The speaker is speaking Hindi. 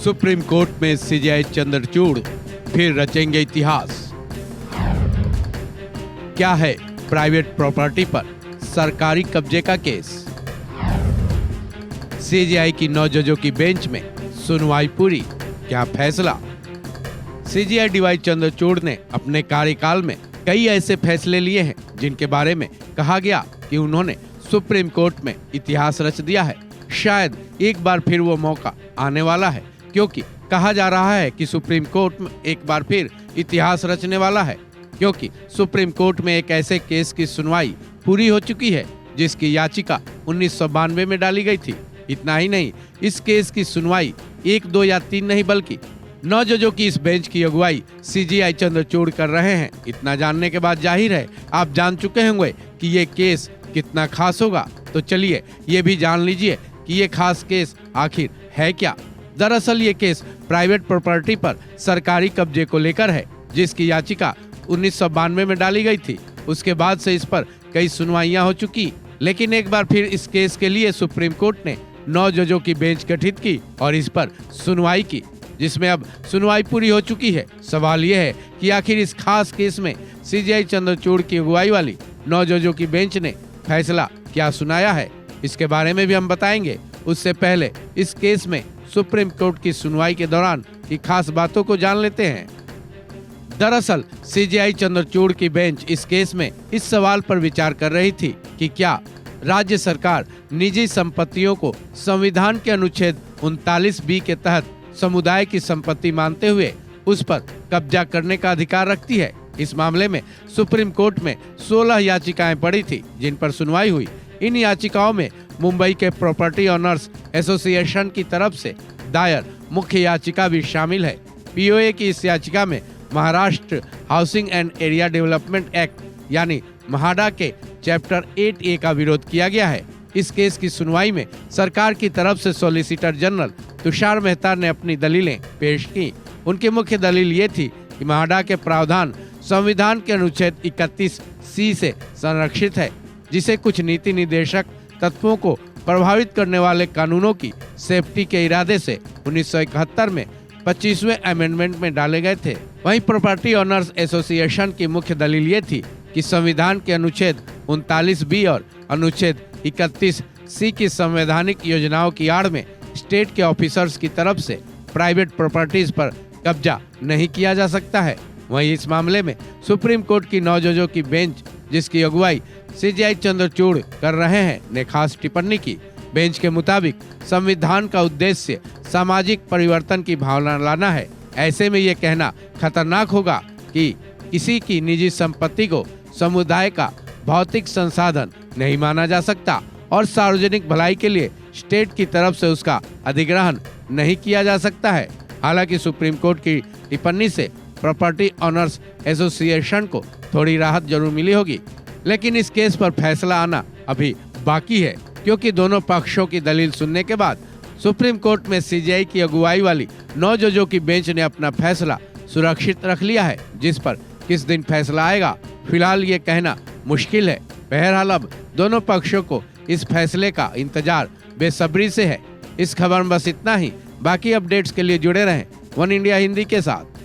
सुप्रीम कोर्ट में सीजेआई चंद्रचूड़ फिर रचेंगे इतिहास। क्या है प्राइवेट प्रॉपर्टी पर सरकारी कब्जे का केस? सीजेआई की 9 जजों की बेंच में सुनवाई पूरी, क्या फैसला? सीजेआई डीवाई चंद्रचूड़ ने अपने कार्यकाल में कई ऐसे फैसले लिए हैं जिनके बारे में कहा गया कि उन्होंने सुप्रीम कोर्ट में इतिहास रच दिया है। शायद एक बार फिर वो मौका आने वाला है, क्योंकि कहा जा रहा है कि सुप्रीम कोर्ट में एक बार फिर इतिहास रचने वाला है, क्योंकि सुप्रीम कोर्ट में एक ऐसे केस की सुनवाई पूरी हो चुकी है जिसकी याचिका 1992 में डाली गई थी। इतना ही नहीं, इस केस की सुनवाई 1, 2 या 3 नहीं बल्कि 9 जजों की इस बेंच की अगुवाई सीजेआई चंद्रचूड़ कर रहे हैं। इतना जानने के बाद जाहिर है आप जान चुके होंगे कि ये केस कितना खास होगा। तो चलिए ये भी जान लीजिए कि ये खास केस आखिर है क्या। दरअसल ये केस प्राइवेट प्रॉपर्टी पर सरकारी कब्जे को लेकर है, जिसकी याचिका 1992 में डाली गई थी। उसके बाद से इस पर कई सुनवाइयां हो चुकी, लेकिन एक बार फिर इस केस के लिए सुप्रीम कोर्ट ने 9 जजों की बेंच गठित की और इस पर सुनवाई की, जिसमें अब सुनवाई पूरी हो चुकी है। सवाल यह है कि आखिर इस खास केस में सीजेआई चंद्रचूड़ की अगुवाई वाली 9 जजों की बेंच ने फैसला क्या सुनाया है, इसके बारे में भी हम बताएंगे। उससे पहले इस केस में सुप्रीम कोर्ट की सुनवाई के दौरान की खास बातों को जान लेते हैं। दरअसल सीजेआई चंद्रचूड़ की बेंच इस केस में इस सवाल पर विचार कर रही थी कि क्या राज्य सरकार निजी संपत्तियों को संविधान के अनुच्छेद 39B के तहत समुदाय की संपत्ति मानते हुए उस पर कब्जा करने का अधिकार रखती है। इस मामले में सुप्रीम कोर्ट में 16 याचिकाएं पड़ी थी, जिन पर सुनवाई हुई। इन याचिकाओं में मुंबई के प्रॉपर्टी ओनर्स एसोसिएशन की तरफ से दायर मुख्य याचिका भी शामिल है। पीओए की इस याचिका में Maharashtra housing and area development act यानी म्हाडा के चैप्टर 8A का विरोध किया गया है। इस केस की सुनवाई में सरकार की तरफ से सॉलिसिटर जनरल तुषार मेहता ने अपनी दलीलें पेश की। उनकी मुख्य दलील ये थी कि म्हाडा के प्रावधान संविधान के अनुच्छेद 31C से संरक्षित है, जिसे कुछ नीति निर्देशक तत्वों को प्रभावित करने वाले कानूनों की सेफ्टी के इरादे से 1971 में 25वें अमेंडमेंट में डाले गए थे। वहीं प्रॉपर्टी ओनर्स एसोसिएशन की मुख्य दलील ये थी कि संविधान के अनुच्छेद 39B और अनुच्छेद 31C की संवैधानिक योजनाओं की आड़ में स्टेट के ऑफिसर्स की तरफ से प्राइवेट प्रॉपर्टीज पर कब्जा नहीं किया जा सकता है। वहीं इस मामले में सुप्रीम कोर्ट की 9 जजों की बेंच, जिसकी अगुवाई सीजेआई चंद्रचूड़ कर रहे हैं, ने खास टिप्पणी की। बेंच के मुताबिक संविधान का उद्देश्य सामाजिक परिवर्तन की भावना लाना है। ऐसे में ये कहना खतरनाक होगा कि किसी की निजी संपत्ति को समुदाय का भौतिक संसाधन नहीं माना जा सकता और सार्वजनिक भलाई के लिए स्टेट की तरफ से उसका अधिग्रहण नहीं किया जा सकता है। हालांकि सुप्रीम कोर्ट की टिप्पणी से प्रॉपर्टी ओनर्स एसोसिएशन को थोड़ी राहत जरूर मिली होगी, लेकिन इस केस पर फैसला आना अभी बाकी है, क्योंकि दोनों पक्षों की दलील सुनने के बाद सुप्रीम कोर्ट में सीजेआई की अगुवाई वाली 9 जजों की बेंच ने अपना फैसला सुरक्षित रख लिया है। जिस पर किस दिन फैसला आएगा, फिलहाल ये कहना मुश्किल है। बहरहाल अब दोनों पक्षों को इस फैसले का इंतजार बेसब्री से है। इस खबर में बस इतना ही। बाकी अपडेट्स के लिए जुड़े रहें वन इंडिया हिंदी के साथ।